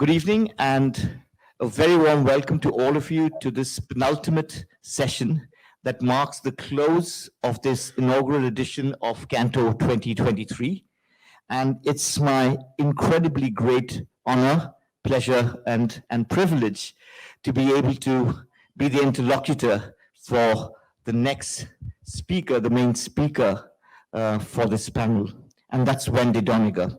Good evening and a very warm welcome to all of you to this penultimate session that marks the close of this inaugural edition of CANTO 2023. And it's my incredibly great honor, pleasure, and privilege to be able to be the interlocutor for the next speaker, the main speaker for this panel. And that's Wendy Doniger.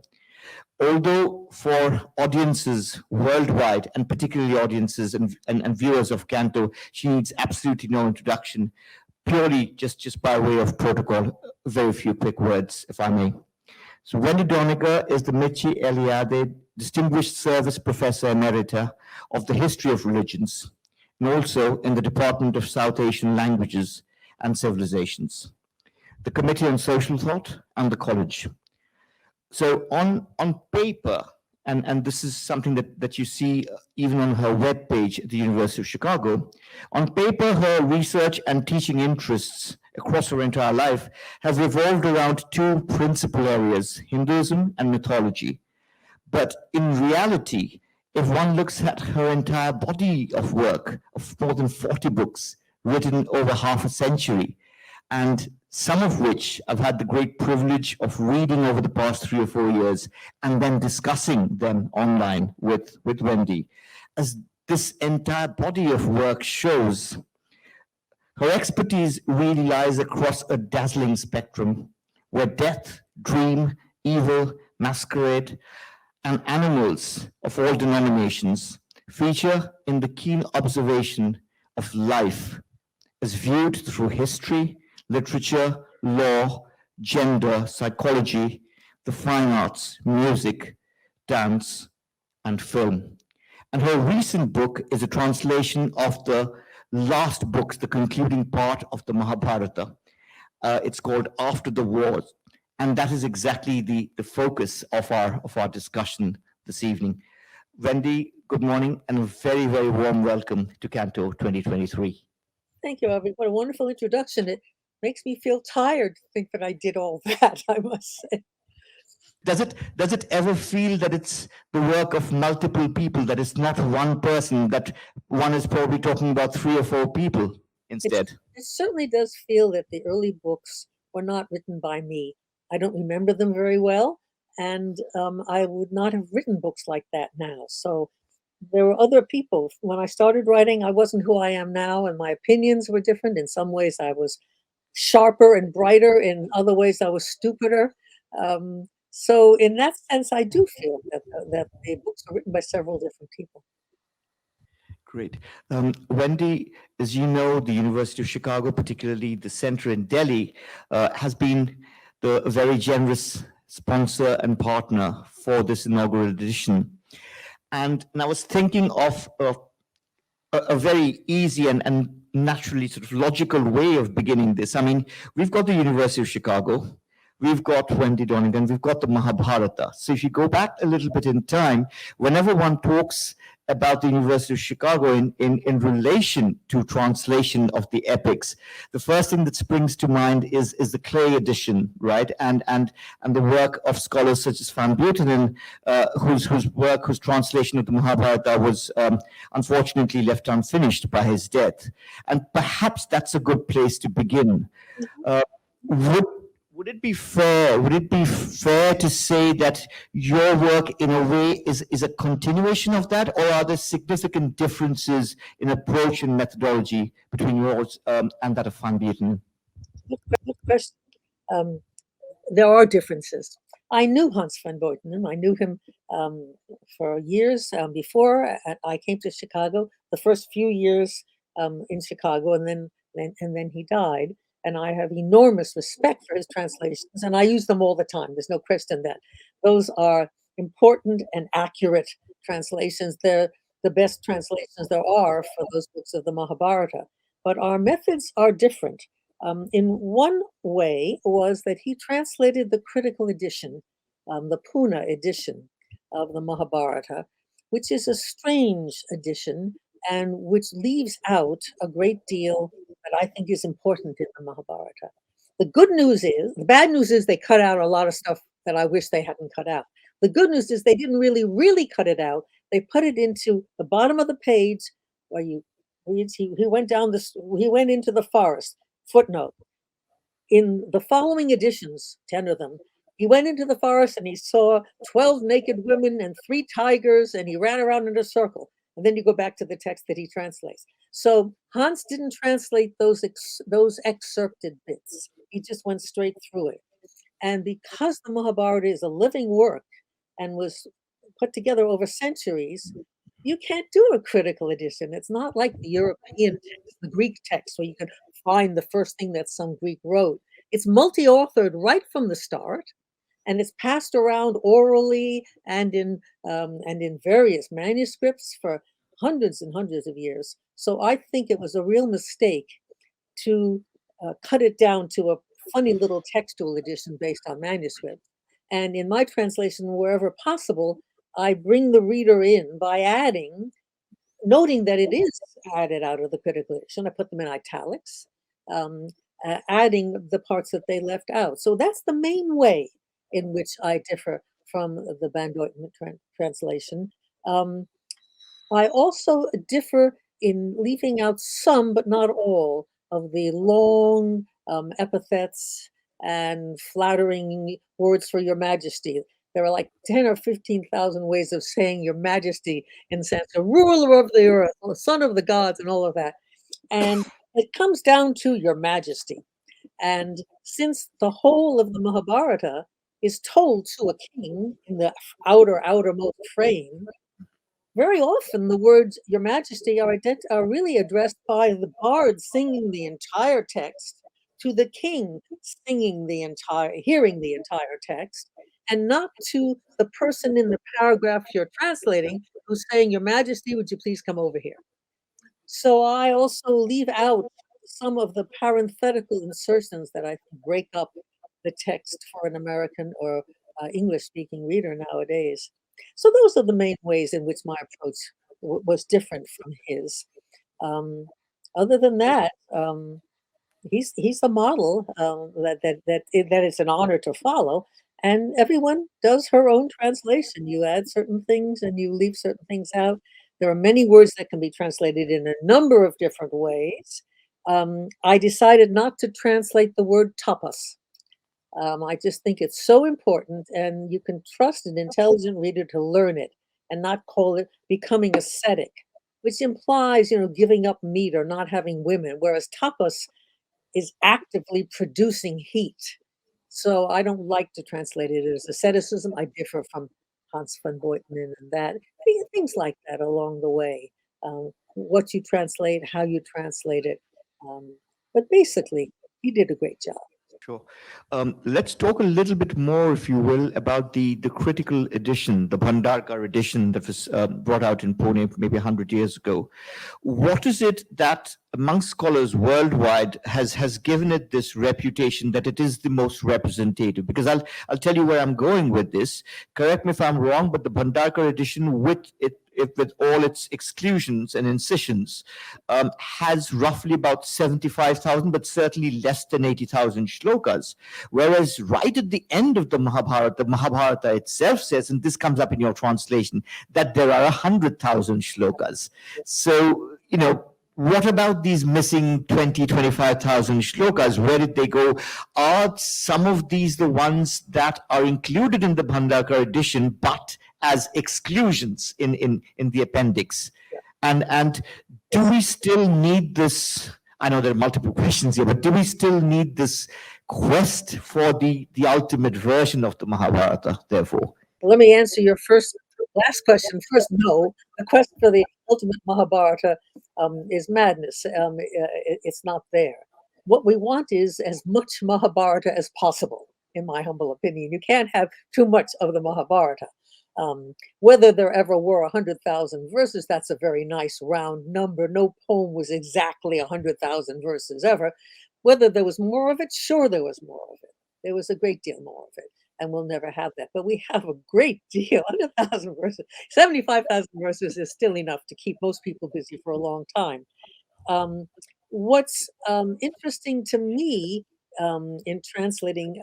Although for audiences worldwide, and particularly audiences and viewers of CANTO, she needs absolutely no introduction, purely just by way of protocol, very few quick words, if I may. So Wendy Doniger is the Michi Eliade Distinguished Service Professor Emerita of the History of Religions, and also in the Department of South Asian Languages and Civilizations, the Committee on Social Thought, and the College. So on paper, and this is something that you see even on her webpage at the University of Chicago, on paper, her research and teaching interests across her entire life have revolved around two principal areas, Hinduism and mythology. But in reality, if one looks at her entire body of work, of more than 40 books written over half a century, and some of which I've had the great privilege of reading over the past 3 or 4 years and then discussing them online with Wendy. As this entire body of work shows, her expertise really lies across a dazzling spectrum where death, dream, evil, masquerade, and animals of all denominations feature in the keen observation of life as viewed through history, literature, law, gender, psychology, the fine arts, music, dance, and film. And her recent book is a translation of the last books, the concluding part of the Mahabharata. It's called After the Wars, and that is exactly the focus of our discussion this evening. Wendy, good morning, and a very, very warm welcome to CANTO 2023. Thank you, Avik. What a wonderful introduction. It makes me feel tired to think that I did all that, I must say. Does it ever feel that it's the work of multiple people, that it's not one person, that one is probably talking about 3 or 4 people instead? It certainly does feel that the early books were not written by me. I don't remember them very well, and I would not have written books like that now. So there were other people. When I started writing, I wasn't who I am now, and my opinions were different. In some ways, I was sharper and brighter. In other ways, I was stupider. So in that sense, I do feel that the books are written by several different people. Great. Wendy, as you know, the University of Chicago, particularly the center in Delhi, has been the very generous sponsor and partner for this inaugural edition. And I was thinking of a very easy and naturally sort of logical way of beginning this. I mean, we've got the University of Chicago, we've got Wendy Doniger, and we've got the Mahabharata. So if you go back a little bit in time, whenever one talks about the University of Chicago in relation to translation of the epics, the first thing that springs to mind is the Clay edition, right? And the work of scholars such as Van Buitenen, whose translation of the Mahabharata was unfortunately left unfinished by his death. And perhaps that's a good place to begin. Would it be fair? Would it be fair to say that your work, in a way, is a continuation of that, or are there significant differences in approach and methodology between yours and that of Van Buitenen? Good question. There are differences. I knew Hans van Buitenen. I knew him for years before I came to Chicago. The first few years in Chicago, and then he died. And I have enormous respect for his translations, and I use them all the time. There's no question that those are important and accurate translations. They're the best translations there are for those books of the Mahabharata. But our methods are different. In one way was that he translated the critical edition, the Pune edition of the Mahabharata, which is a strange edition and which leaves out a great deal that I think is important in the Mahabharata. The bad news is they cut out a lot of stuff that I wish they hadn't cut out. The good news is they didn't really cut it out. they put it into the bottom of the page where you reads, he went down this, he went into the forest. Footnote. In the following editions, 10 of them, he went into the forest and he saw 12 naked women and 3 tigers, and he ran around in a circle. And then you go back to the text that he translates. So Hans didn't translate those excerpted bits. He just went straight through it. And because the Mahabharata is a living work and was put together over centuries, you can't do a critical edition. It's not like the European text, the Greek text, where you can find the first thing that some Greek wrote. It's multi-authored right from the start, and it's passed around orally and in various manuscripts for hundreds and hundreds of years. So I think it was a real mistake to cut it down to a funny little textual edition based on manuscript. And in my translation, wherever possible, I bring the reader in by adding, noting that it is added out of the critical edition. I put them in italics, adding the parts that they left out. So that's the main way in which I differ from the Van Deutman translation. I also differ in leaving out some, but not all, of the long epithets and flattering words for Your Majesty. There are like 10 or 15,000 ways of saying Your Majesty in Sanskrit, ruler of the earth, son of the gods, and all of that. And it comes down to Your Majesty. And since the whole of the Mahabharata is told to a king in the outermost frame, very often the words Your Majesty are really addressed by the bard singing the entire text to the king hearing the entire text, and not to the person in the paragraph you're translating who's saying, Your Majesty, would you please come over here? So I also leave out some of the parenthetical insertions that I think break up the text for an American or English-speaking reader nowadays. So those are the main ways in which my approach was different from his. Other than that, he's a model that it's an honor to follow, and everyone does her own translation. You add certain things and you leave certain things out. There are many words that can be translated in a number of different ways. I decided not to translate the word tapas. I just think it's so important, and you can trust an intelligent reader to learn it and not call it becoming ascetic, which implies, giving up meat or not having women, whereas tapas is actively producing heat. So I don't like to translate it as asceticism. I differ from Hans van Buitenen and that, things like that along the way. What you translate, how you translate it. But basically, he did a great job. Sure. Let's talk a little bit more, if you will, about the critical edition, the Bhandarkar edition that was brought out in Pune maybe 100 years ago. What is it that among scholars worldwide has given it this reputation that it is the most representative? Because I'll tell you where I'm going with this. Correct me if I'm wrong, but the Bhandarkar edition, with all its exclusions and incisions, has roughly about 75,000, but certainly less than 80,000 shlokas. Whereas right at the end of the Mahabharata itself says, and this comes up in your translation, that there are 100,000 shlokas. So, what about these missing 20, 25,000 shlokas? Where did they go? Are some of these the ones that are included in the Bhandarkar edition, but as exclusions in the appendix? And do we still need this? I know there are multiple questions here, but do we still need this quest for the ultimate version of the Mahabharata, therefore? Let me answer your last question first. No, the quest for the ultimate Mahabharata is madness. It's not there. What we want is as much Mahabharata as possible, in my humble opinion. You can't have too much of the Mahabharata. Whether there ever were 100,000 verses, that's a very nice round number. No poem was exactly 100,000 verses ever. Whether there was more of it, sure there was more of it. There was a great deal more of it, and we'll never have that. But we have a great deal, 100,000 verses. 75,000 verses is still enough to keep most people busy for a long time. What's interesting to me in translating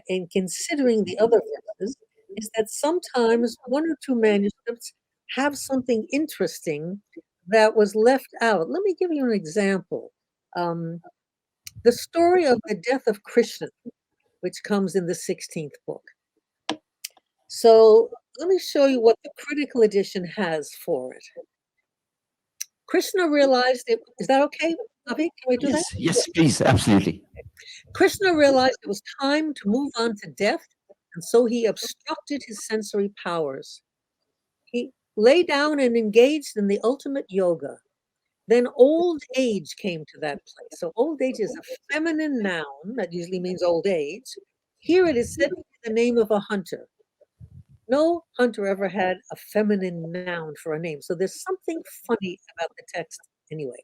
and considering the other verses is that sometimes one or two manuscripts have something interesting that was left out. Let me give you an example. The story of the death of Krishna, which comes in the 16th book. So let me show you what the critical edition has for it. Krishna realized it. Is that okay, Avik? Can we do that? Yes, please, absolutely. Krishna realized it was time to move on to death, and so he obstructed his sensory powers. He lay down and engaged in the ultimate yoga. Then old age came to that place. So old age is a feminine noun that usually means old age. Here it is said to be the name of a hunter. No hunter ever had a feminine noun for a name. So there's something funny about the text anyway.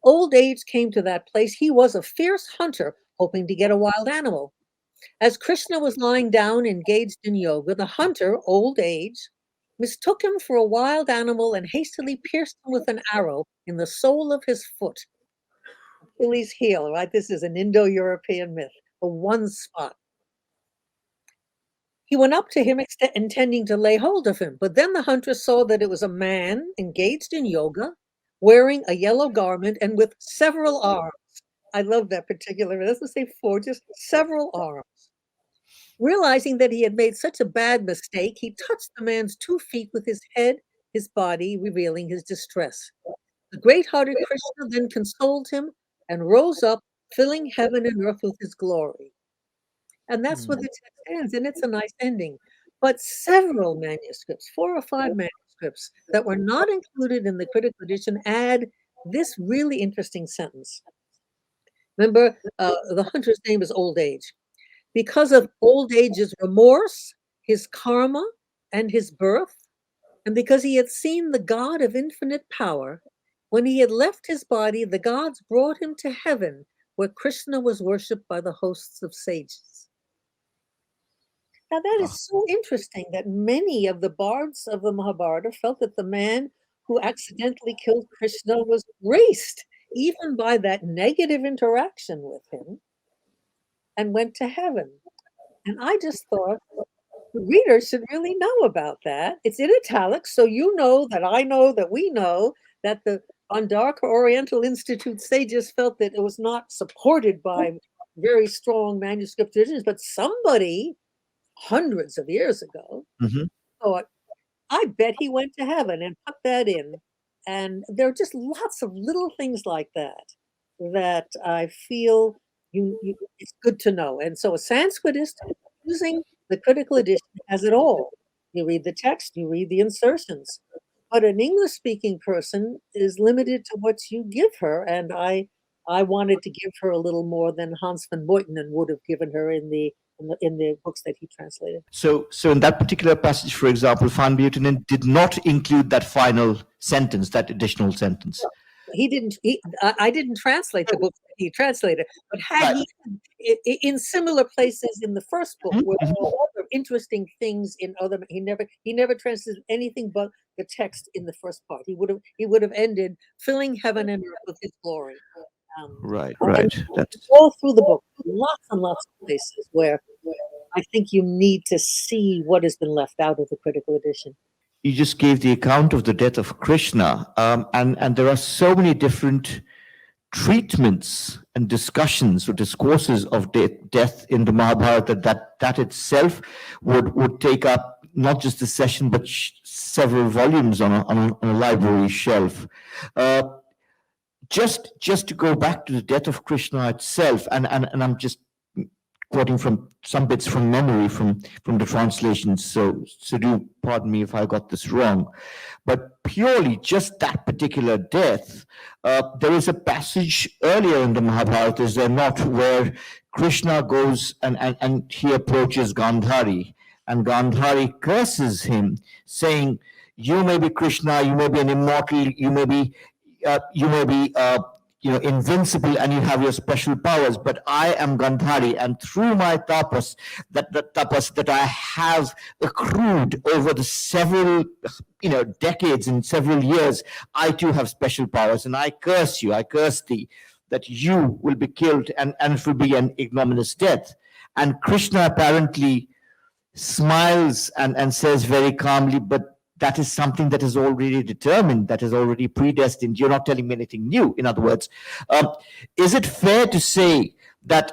Old age came to that place. He was a fierce hunter hoping to get a wild animal. As Krishna was lying down engaged in yoga, the hunter, old age, mistook him for a wild animal and hastily pierced him with an arrow in the sole of his foot. Achilles' heel, right? This is an Indo-European myth, a one spot. He went up to him intending to lay hold of him, but then the hunter saw that it was a man engaged in yoga, wearing a yellow garment and with several arms. I love that particular, it doesn't say four, just several arms. Realizing that he had made such a bad mistake, he touched the man's 2 feet with his head, his body, revealing his distress. The great-hearted Krishna then consoled him and rose up, filling heaven and earth with his glory. And that's where the text ends, and it's a nice ending. But several manuscripts, 4 or 5 manuscripts that were not included in the critical edition add this really interesting sentence. Remember, the hunter's name is Old Age. Because of old age's remorse, his karma, and his birth, and because he had seen the God of infinite power, when he had left his body, the gods brought him to heaven, where Krishna was worshipped by the hosts of sages. Now that is so interesting that many of the bards of the Mahabharata felt that the man who accidentally killed Krishna was graced even by that negative interaction with him and went to heaven. And I just thought the reader should really know about that. It's in italics, so you know that we know that the Bhandarkar Oriental Institute sages felt that it was not supported by very strong manuscript traditions, but somebody hundreds of years ago thought, I bet he went to heaven, and put that in. And there are just lots of little things like that I feel it's good to know. And so a Sanskritist using the critical edition has it all. You read the text, you read the insertions. But an English-speaking person is limited to what you give her, and I wanted to give her a little more than Hans van Buitenen would have given her in the books that he translated. So in that particular passage, for example, Van Buitenen did not include that final sentence, that additional sentence. He didn't. I didn't translate the book that he translated, but had he, in similar places in the first book, where there were other interesting things in other, he never translated anything but the text in the first part. He would have ended filling heaven and earth with his glory. Right. All through the book, lots and lots of places where I think you need to see what has been left out of the critical edition. You just gave the account of the death of Krishna, and there are so many different treatments and discussions or discourses of death in the Mahabharata that itself would take up not just a session but several volumes on a library shelf. Just to go back to the death of Krishna itself, and I'm just quoting from some bits from memory from the translations, so do pardon me if I got this wrong, but purely just that particular death. There is a passage earlier in the Mahabharata, is there not, where Krishna goes and he approaches Gandhari, and Gandhari curses him, saying, "You may be Krishna, you may be an immortal, you may be invincible, and you have your special powers, but I am Gandhari, and through my tapas that I have accrued over the several decades and several years, I too have special powers, and I curse thee, that you will be killed, and it will be an ignominious death." And Krishna apparently smiles and says very calmly, but that is something that is already determined, that is already predestined. You're not telling me anything new. In other words, is it fair to say that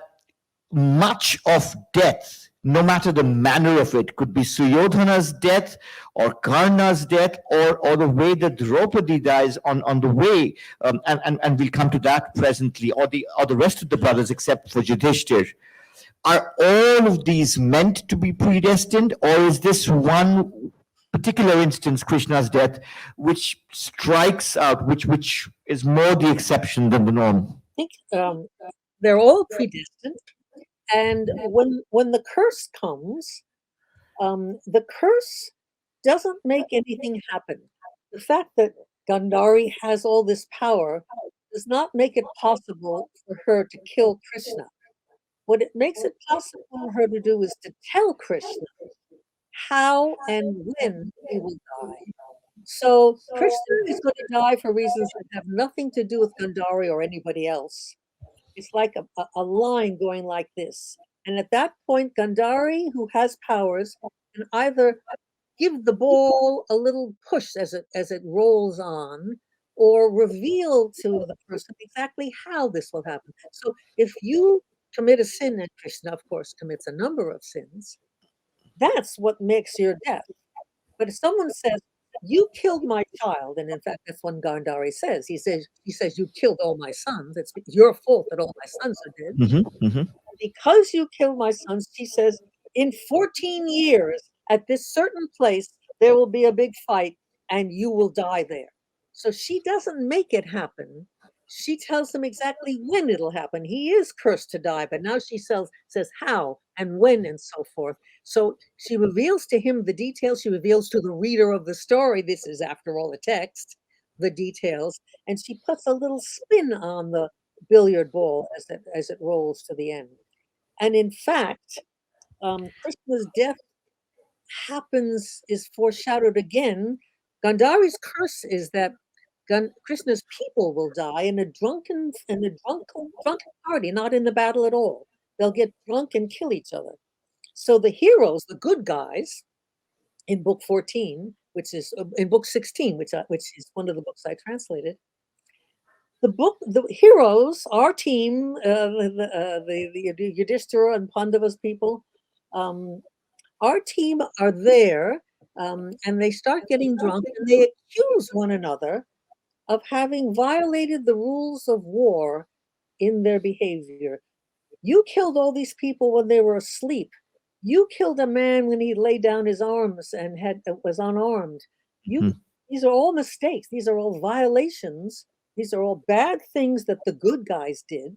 much of death, no matter the manner of it, could be Suryodhana's death or Karna's death, or the way that Draupadi dies on the way, and we'll come to that presently, or the rest of the brothers except for Yudhishthir. Are all of these meant to be predestined, or is this one particular instance, Krishna's death, which strikes out, which is more the exception than the norm? I think they're all predestined. And when the curse comes, the curse doesn't make anything happen. The fact that Gandhari has all this power does not make it possible for her to kill Krishna. What it makes it possible for her to do is to tell Krishna how and when he will die. So Krishna is going to die for reasons that have nothing to do with Gandhari or anybody else. It's like a line going like this. And at that point, Gandhari, who has powers, can either give the ball a little push as it rolls on, or reveal to the person exactly how this will happen. So if you commit a sin, and Krishna, of course, commits a number of sins, that's what makes your death. But if someone says, "You killed my child," and in fact, that's what Gandhari says. He says, "You killed all my sons. It's your fault that all my sons are dead." Mm-hmm, mm-hmm. Because you killed my sons, she says, in 14 years at this certain place, there will be a big fight and you will die there. So she doesn't make it happen. She tells him exactly when it'll happen. He is cursed to die, but now she says how and when and so forth. So she reveals to him the details. She reveals to the reader of the story, this is after all a text, the details, and she puts a little spin on the billiard ball as it rolls to the end. And in fact, Krishna's death is foreshadowed again. Gandhari's curse is that Krishna's people will die in a drunken party, not in the battle at all. They'll get drunk and kill each other. So the heroes, the good guys, in book 14, which is in book 16, which is one of the books I translated, the heroes, our team, the Yudhishthira and Pandava's people, um, our team are there, and they start getting drunk, and they accuse one another of having violated the rules of war in their behavior. You killed all these people when they were asleep. You killed a man when he laid down his arms and was unarmed. You These are all mistakes. These are all violations. These are all bad things that the good guys did.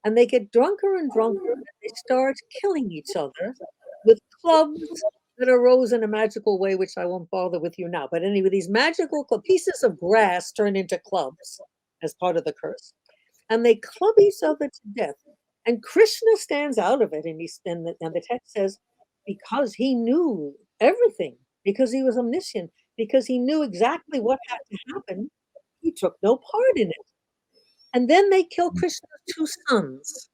And they get drunker and drunker, and they start killing each other with clubs that arose in a magical way, which I won't bother with you now. But anyway, these magical pieces of grass turn into clubs as part of the curse. And they club each other to death. And Krishna stands out of it, and the text says, because he knew everything, because he was omniscient, because he knew exactly what had to happen, he took no part in it. And then they kill Krishna's two sons.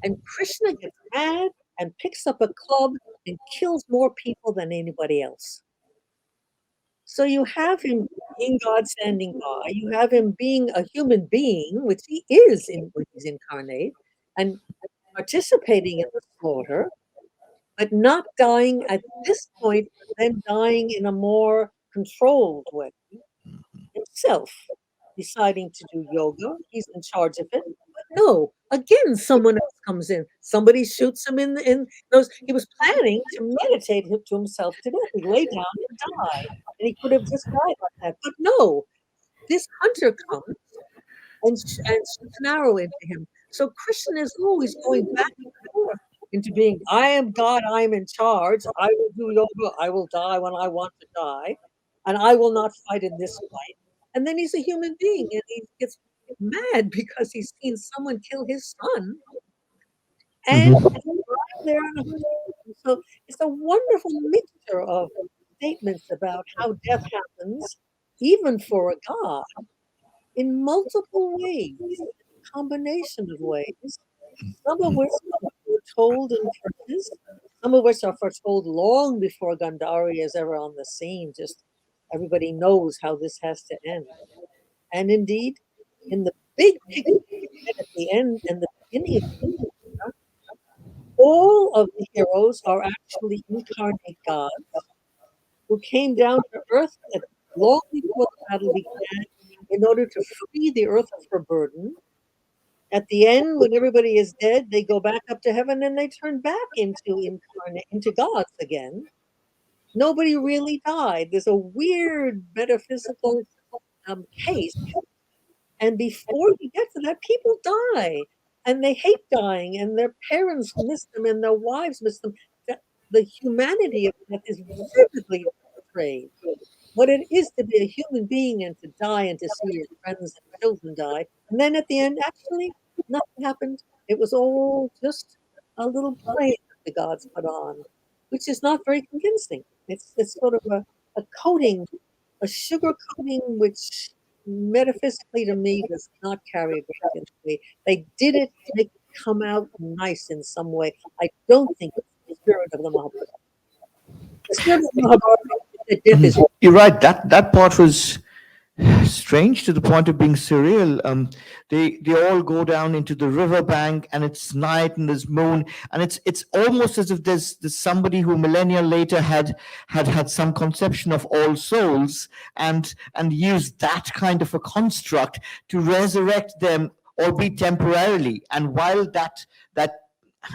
And Krishna gets mad and picks up a club and kills more people than anybody else. So you have him being God standing by, you have him being a human being, which he is when he's incarnate, and participating in the slaughter, but not dying at this point, then dying in a more controlled way himself, deciding to do yoga. He's in charge of it. But no, again, someone else comes in. Somebody shoots him in those. He was planning to meditate to himself to death. He lay down and die. And he could have just died like that. But no, this hunter comes and shoots an arrow into him. So Krishna is always going back and forth into being, I am God, I am in charge, I will do yoga, I will die when I want to die, and I will not fight in this fight. And then he's a human being, and he gets mad because he's seen someone kill his son, and Mm-hmm. right there in a hundred. So it's a wonderful mixture of statements about how death happens, even for a god, in multiple ways, combination of ways, some of which are foretold in churches, some of which are foretold long before Gandhari is ever on the scene, just Everybody knows how this has to end. And indeed, in the big picture, at the end and the beginning of Yudhishthira, all of the heroes are actually incarnate gods who came down to earth long before the battle began in order to free the earth of her burden. At the end, when everybody is dead, they go back up to heaven and they turn back into gods again. Nobody really died. There's a weird metaphysical case. And before you get to that, people die and they hate dying and their parents miss them and their wives miss them. The humanity of that is vividly portrayed. What it is to be a human being and to die and to see your friends and children die. And then at the end, actually, nothing happened. It was all just a little play that the gods put on, which is not very convincing. It's sort of a coating, a sugar coating, which metaphysically to me does not carry a great deal of weight. They did it to make it come out nice in some way. I don't think it's the spirit of the Mahabharata. The spirit of the Mahabharata is that death is You're right. That part was strange to the point of being surreal. They all go down into the riverbank, and it's night, and there's moon, and it's almost as if there's somebody who millennia later had some conception of all souls, and used that kind of a construct to resurrect them, albeit temporarily. And while that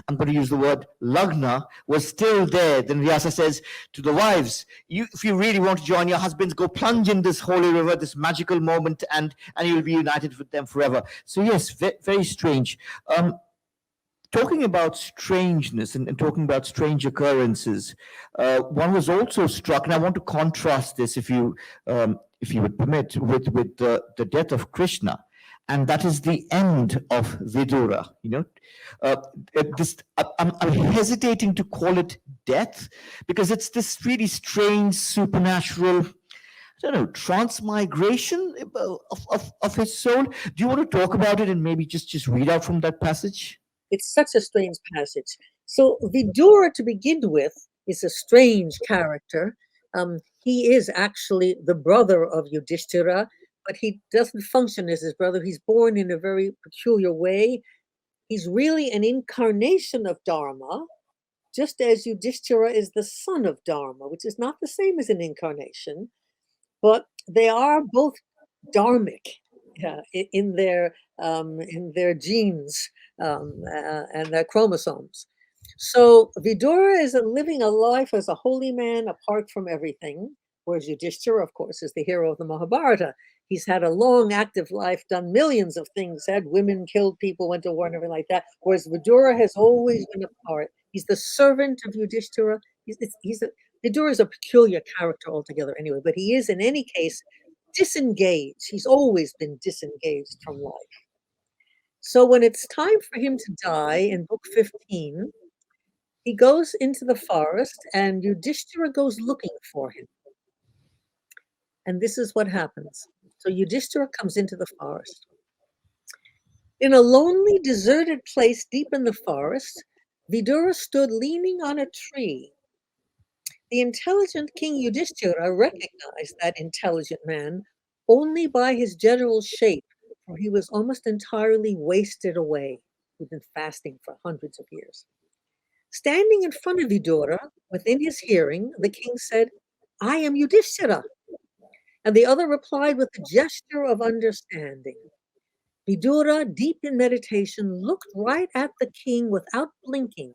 I'm going to use the word lagna, was still there. Then Vyasa says to the wives, if you really want to join your husbands, go plunge in this holy river, this magical moment, and you'll be united with them forever. So yes, very strange. Talking about strangeness and talking about strange occurrences, one was also struck, and I want to contrast this, if you would permit, with the death of Krishna, and that is the end of Vidura. Uh, I'm hesitating to call it death because it's this really strange supernatural, I don't know, transmigration of his soul. Do you want to talk about it and maybe just read out from that passage? It's such a strange passage. So Vidura, to begin with, is a strange character. He is actually the brother of Yudhishthira, but he doesn't function as his brother. He's born in a very peculiar way. He's really an incarnation of Dharma, just as Yudhishthira is the son of Dharma, which is not the same as an incarnation, but they are both dharmic in their genes and their chromosomes. So Vidura is living a life as a holy man apart from everything, whereas Yudhishthira, of course, is the hero of the Mahabharata. He's had a long, active life, done millions of things, had women, killed people, went to war, and everything like that. Whereas Vidura has always been apart. He's the servant of Yudhishthira. Vidura is a peculiar character altogether, anyway. But he is, in any case, disengaged. He's always been disengaged from life. So when it's time for him to die in book 15, he goes into the forest and Yudhishthira goes looking for him. And this is what happens. So Yudhishthira comes into the forest. In a lonely, deserted place deep in the forest, Vidura stood leaning on a tree. The intelligent King Yudhishthira recognized that intelligent man only by his general shape, for he was almost entirely wasted away. He'd been fasting for hundreds of years. Standing in front of Vidura, within his hearing, the king said, "I am Yudhishthira." And the other replied with a gesture of understanding. Vidura, deep in meditation, looked right at the king without blinking,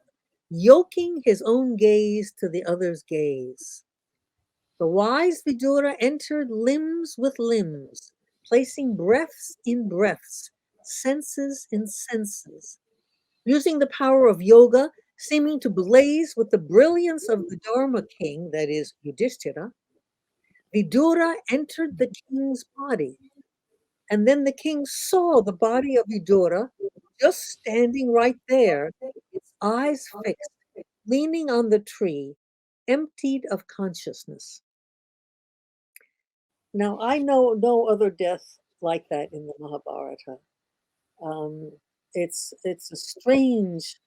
yoking his own gaze to the other's gaze. The wise Vidura entered limbs with limbs, placing breaths in breaths, senses in senses. Using the power of yoga, seeming to blaze with the brilliance of the Dharma king, that is Yudhishthira, Vidura entered the king's body. And then the king saw the body of Vidura just standing right there, its eyes fixed, leaning on the tree, emptied of consciousness. Now, I know no other death like that in the Mahabharata. It's a strange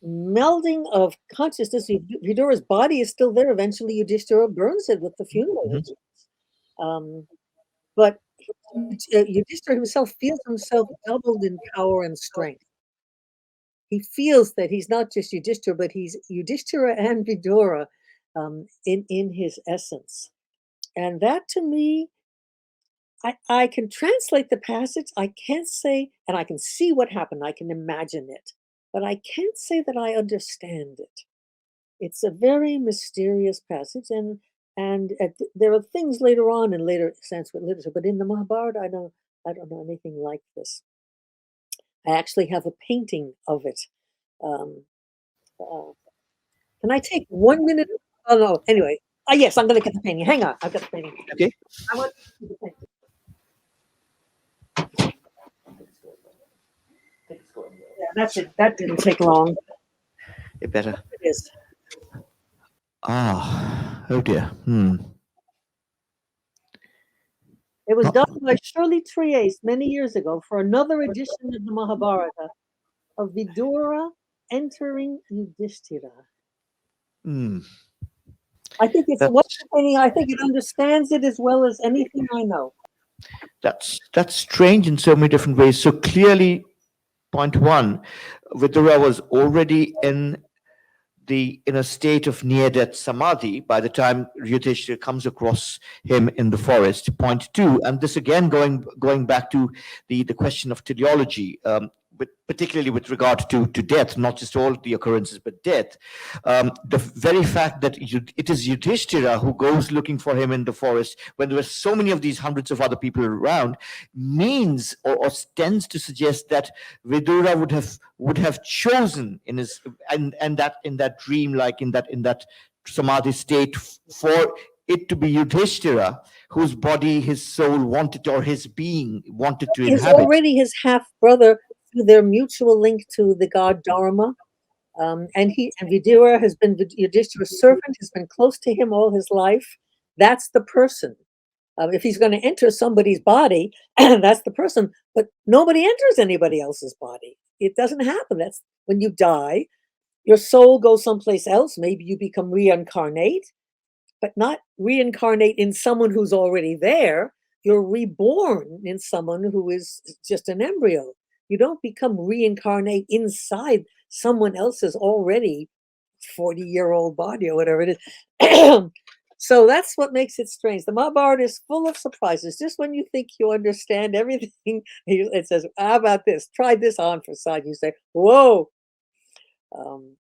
melding of consciousness. Vidura's body is still there. Eventually, Yudhishthira burns it with the funeral rituals. But Yudhishthira himself feels himself doubled in power and strength. He feels that he's not just Yudhishthira, but he's Yudhishthira and Vidura in his essence. And that to me, I can translate the passage. I can't say, and I can see what happened. I can imagine it, but I can't say that I understand it. It's a very mysterious passage, and there are things later on in later Sanskrit literature, but in the Mahabharata, I don't know anything like this. I actually have a painting of it. Um, can I take 1 minute? Oh no. Anyway, yes, I'm going to get the painting. Hang on, I've got the painting. Okay. I want to see the painting. Yeah, that's it. That didn't take long. It better. It is. Oh dear. It was Oh, done by Shirley Trieste many years ago for another edition of the Mahabharata of Vidura entering Yudhishthira. I think it's one painting. I think it understands it as well as anything I know. That's strange in so many different ways. So clearly, point one, Vidura was already in a state of near-death samadhi by the time Yudhishthira comes across him in the forest. Point two, and this again going back to the question of teleology, but particularly with regard to death, not just all the occurrences, but death. The very fact that it is Yudhishthira who goes looking for him in the forest when there are so many of these hundreds of other people around means or tends to suggest that Vidura would have chosen in his and that in that dream, like in that samadhi state, for it to be Yudhishthira whose body his soul wanted, or his being wanted to He's inhabit. already his half brother through their mutual link to the god Dharma. And Vidura has been Yudhishthira's servant, has been close to him all his life. That's the person. If he's going to enter somebody's body, that's the person. But nobody enters anybody else's body. It doesn't happen. That's when you die, your soul goes someplace else. Maybe you become reincarnate, but not reincarnate in someone who's already there. You're reborn in someone who is just an embryo. You don't become reincarnate inside someone else's already 40-year-old body or whatever it is. So that's what makes it strange. The Mahabharata is full of surprises. Just when you think you understand everything, it says, how about this? Try this on for size. You say, whoa.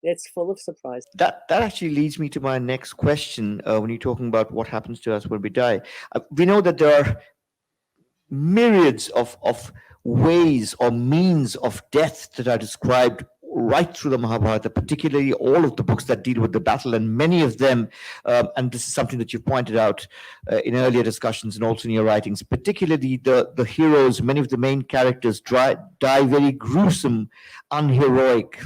It's full of surprises. That actually leads me to my next question. When you're talking about what happens to us when we die, we know that there are myriads of ways or means of death that are described right through the Mahabharata, particularly all of the books that deal with the battle, and many of them, and this is something that you've pointed out in earlier discussions and also in your writings, particularly the heroes, many of the main characters die very gruesome, unheroic,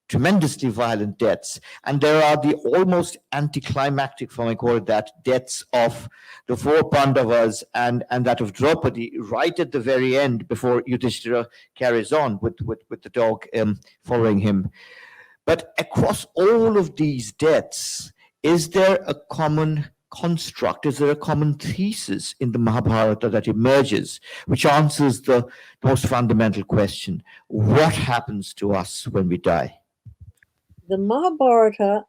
tremendously violent deaths. And there are the almost anticlimactic, if I may call it that, deaths of the four Pandavas and that of Draupadi right at the very end before Yudhishthira carries on with the dog following him. But across all of these deaths, is there a common construct? Is there a common thesis in the Mahabharata that emerges, which answers the most fundamental question: what happens to us when we die? The Mahabharata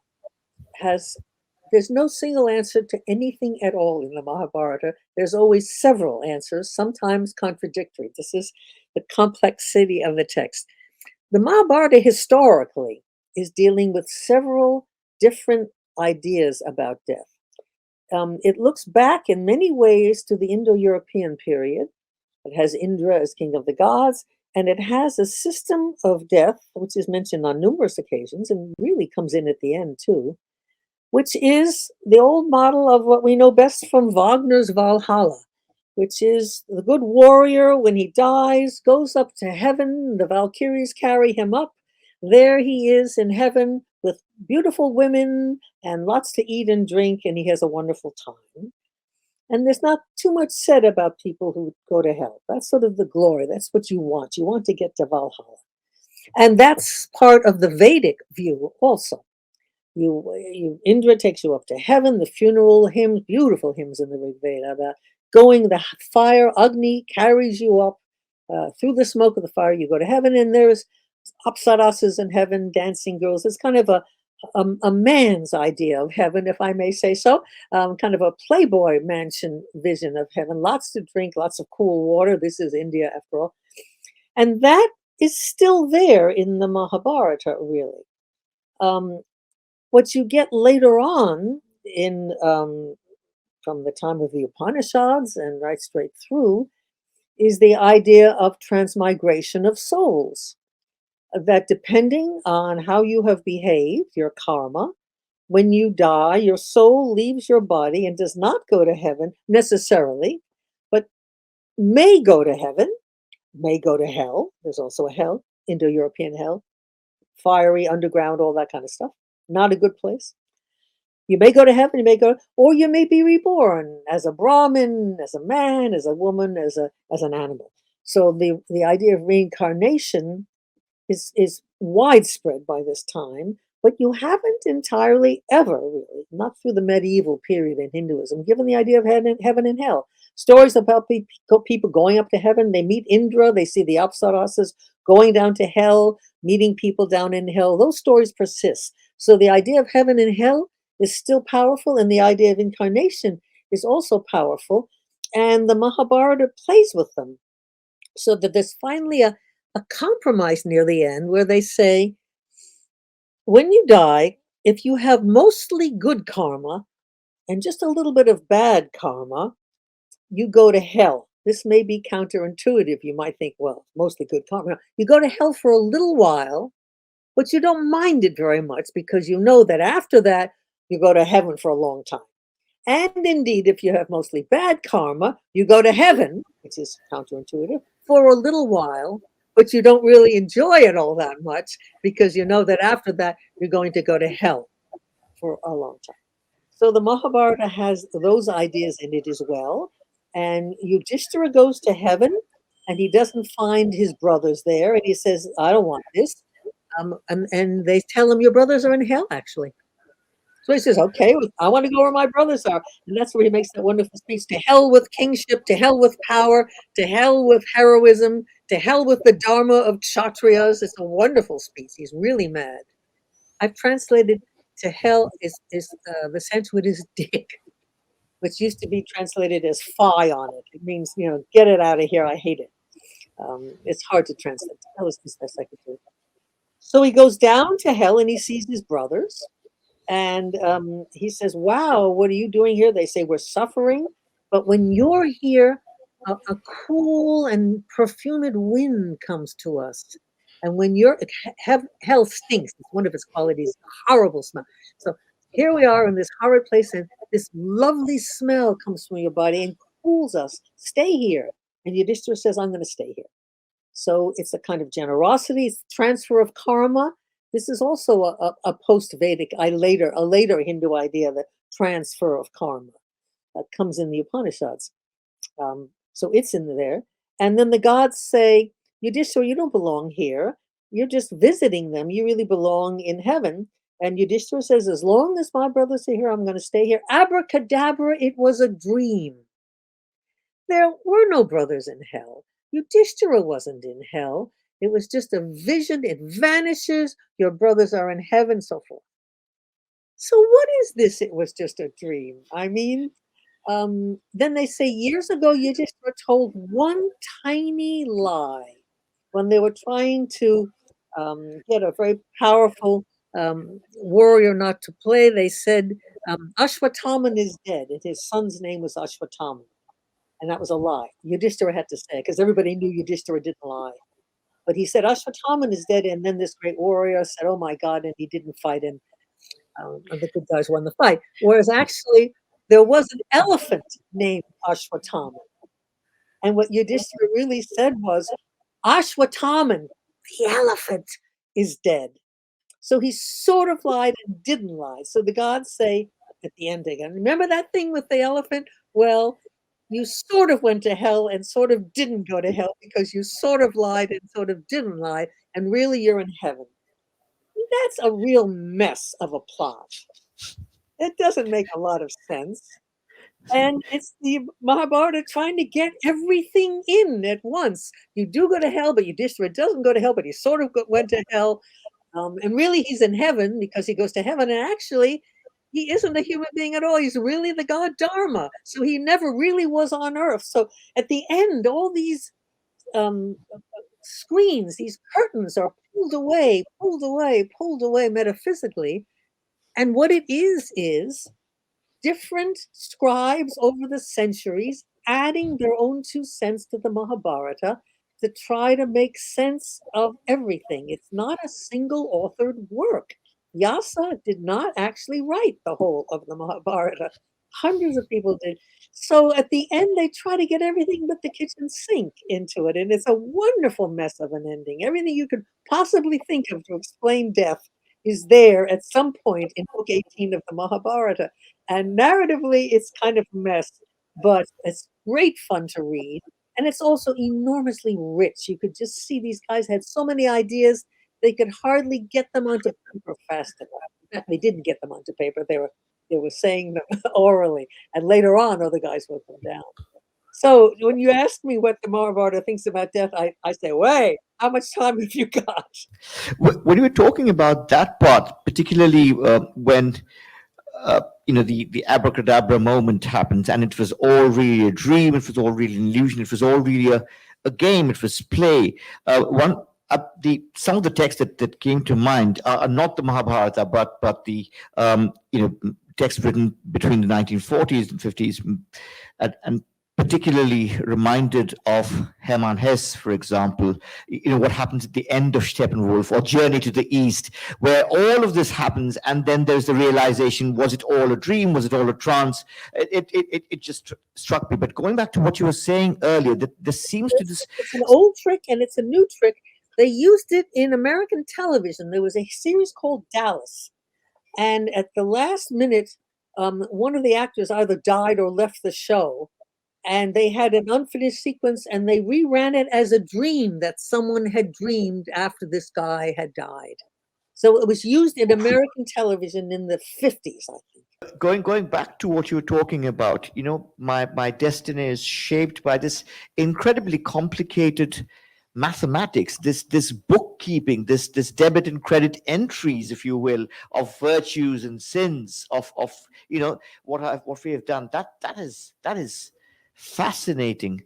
there's no single answer to anything at all in the Mahabharata. There's always several answers, sometimes contradictory. This is the complexity of the text. The Mahabharata historically is dealing with several different ideas about death. It looks back in many ways to the Indo-European period. It has Indra as king of the gods, and it has a system of death, which is mentioned on numerous occasions and really comes in at the end too, which is the old model of what we know best from Wagner's Valhalla, which is the good warrior, when he dies, goes up to heaven, the Valkyries carry him up. There he is in heaven with beautiful women and lots to eat and drink, and he has a wonderful time. And there's not too much said about people who go to hell. That's sort of the glory. That's what you want. You want to get to Valhalla. And that's part of the Vedic view also. Indra takes you up to heaven, the funeral hymns, beautiful hymns in the Rig Veda about going, the fire, Agni, carries you up through the smoke of the fire. You go to heaven, and there's apsarasas in heaven, dancing girls. It's kind of a man's idea of heaven, if I may say so, kind of a playboy mansion vision of heaven. Lots to drink, lots of cool water. This is India, after all. And that is still there in the Mahabharata, really. Um, what you get later on in from the time of the Upanishads and right straight through is the idea of transmigration of souls. That depending on how you have behaved, your karma, when you die, your soul leaves your body and does not go to heaven necessarily, but may go to heaven, may go to hell. There's also a hell, Indo-European hell, fiery, underground, all that kind of stuff. Not a good place. You may go to heaven, you may go, or you may be reborn as a Brahmin, as a man, as a woman, as an animal. So the idea of reincarnation is widespread by this time, but you haven't entirely ever, really, not through the medieval period in Hinduism, given the idea of heaven and hell. Stories about people going up to heaven, they meet Indra, they see the Apsarasas going down to hell, meeting people down in hell. Those stories persist. So the idea of heaven and hell is still powerful, and the idea of incarnation is also powerful. And the Mahabharata plays with them so that there's finally a compromise near the end where they say, when you die, if you have mostly good karma and just a little bit of bad karma, you go to hell. This may be counterintuitive. You might think, well, mostly good karma. You go to hell for a little while, but you don't mind it very much because you know that after that, you go to heaven for a long time. And indeed, if you have mostly bad karma, you go to heaven, which is counterintuitive, for a little while, but you don't really enjoy it all that much because you know that after that, you're going to go to hell for a long time. So the Mahabharata has those ideas in it as well. And Yudhishthira goes to heaven and he doesn't find his brothers there. And he says, I don't want this. And they tell him, your brothers are in hell, actually. So he says, okay, I want to go where my brothers are. And that's where he makes that wonderful speech, to hell with kingship, to hell with power, to hell with heroism, to hell with the dharma of kshatriyas. It's a wonderful speech. He's really mad. I've translated to hell is the Sanskrit is dick, which used to be translated as phi on it. It means, get it out of here. I hate it. It's hard to translate. Hell is the best I could do. So he goes down to hell and he sees his brothers. And he says, wow, what are you doing here? They say, we're suffering. But when you're here, a cool and perfumed wind comes to us. And when you're, hell stinks. It's one of its qualities, a horrible smell. So here we are in this horrid place, and this lovely smell comes from your body and cools us. Stay here. And Yudhishthira says, I'm going to stay here. So it's a kind of generosity, it's transfer of karma. This is also a post-Vedic, a later Hindu idea, the transfer of karma that comes in the Upanishads. So it's in there. And then the gods say, Yudhishthira, you don't belong here. You're just visiting them. You really belong in heaven. And Yudhishthira says, as long as my brothers are here, I'm going to stay here. Abracadabra, it was a dream. There were no brothers in hell. Yudhishthira wasn't in hell. It was just a vision. It vanishes. Your brothers are in heaven, so forth. So what is this? It was just a dream. I mean, then they say years ago, Yudhishthira told one tiny lie when they were trying to get a very powerful warrior not to play. They said, Ashwatthama is dead, and his son's name was Ashwatthama. And that was a lie. Yudhishthira had to say, because everybody knew Yudhishthira didn't lie. But he said, Ashwatthama is dead. And then this great warrior said, oh my God, and he didn't fight him. And the good guys won the fight. Whereas actually, there was an elephant named Ashwatthama. And what Yudhishthira really said was, Ashwatthama, the elephant, is dead. So he sort of lied and didn't lie. So the gods say at the ending, and remember that thing with the elephant? Well, you sort of went to hell and sort of didn't go to hell because you sort of lied and sort of didn't lie, and really you're in heaven. That's a real mess of a plot. It doesn't make a lot of sense. And it's the Mahabharata trying to get everything in at once. You do go to hell, but Yudhishthira doesn't go to hell, but he sort of went to hell. And really, he's in heaven because he goes to heaven. And actually, he isn't a human being at all. He's really the god Dharma. So he never really was on earth. So at the end, all these um, screens, these curtains are pulled away, pulled away, pulled away metaphysically. And what it is different scribes over the centuries adding their own 2 cents to the Mahabharata to try to make sense of everything. It's not a single authored work. Vyasa did not actually write the whole of the Mahabharata. Hundreds of people did. So at the end, they try to get everything but the kitchen sink into it. And it's a wonderful mess of an ending. Everything you could possibly think of to explain death is there at some point in book 18 of the Mahabharata. And narratively, it's kind of a mess, but it's great fun to read. And it's also enormously rich. You could just see these guys had so many ideas, they could hardly get them onto paper fast enough. They didn't get them onto paper. They were saying them orally. And later on, other guys wrote them down. So when you ask me what the Mahabharata thinks about death, I say, wait, how much time have you got? When you were talking about that part, particularly when the abracadabra moment happens, and it was all really a dream, it was all really an illusion, it was all really a game, it was play. One the Some of the texts that came to mind are not the Mahabharata, but the texts written between the 1940s and 50s, and particularly reminded of Hermann Hesse, for example, what happens at the end of Steppenwolf or Journey to the East, where all of this happens, and then there's the realization, was it all a dream? Was it all a trance? It just struck me. But going back to what you were saying earlier, that there seems to this... It's an old trick and it's a new trick. They used it in American television. There was a series called Dallas. And at the last minute, one of the actors either died or left the show. And they had an unfinished sequence and they reran it as a dream that someone had dreamed after this guy had died. So it was used in American television in the 50s, I think. Going back to what you were talking about, my destiny is shaped by this incredibly complicated mathematics, this bookkeeping, this debit and credit entries, if you will, of virtues and sins, of what we have done. That is fascinating.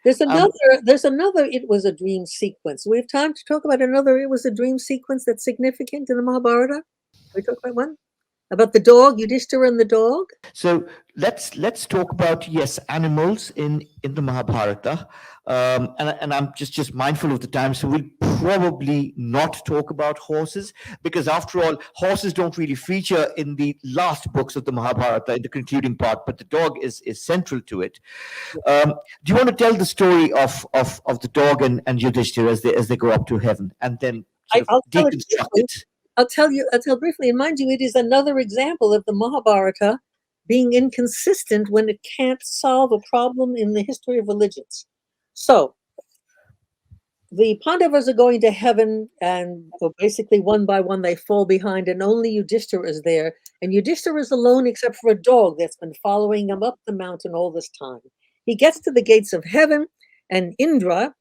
There's another It Was a Dream sequence. We have time to talk about another It Was a Dream sequence that's significant in the Mahabharata. We talk about one? About the dog, Yudhishthira and the dog? So let's talk about, yes, animals in the Mahabharata, and I'm just mindful of the time, so we'll probably not talk about horses, because after all, horses don't really feature in the last books of the Mahabharata in the concluding part, but the dog is central to it. Do you want to tell the story of the dog and Yudhishthira as they go up to heaven, and then sort of I'll tell it deconstruct briefly. it? I'll tell briefly. And mind you, it is another example of the Mahabharata being inconsistent when it can't solve a problem in the history of religions. So the Pandavas are going to heaven, and basically one by one they fall behind, and only Yudhishthira is there. And Yudhishthira is alone except for a dog that's been following him up the mountain all this time. He gets to the gates of heaven, and Indra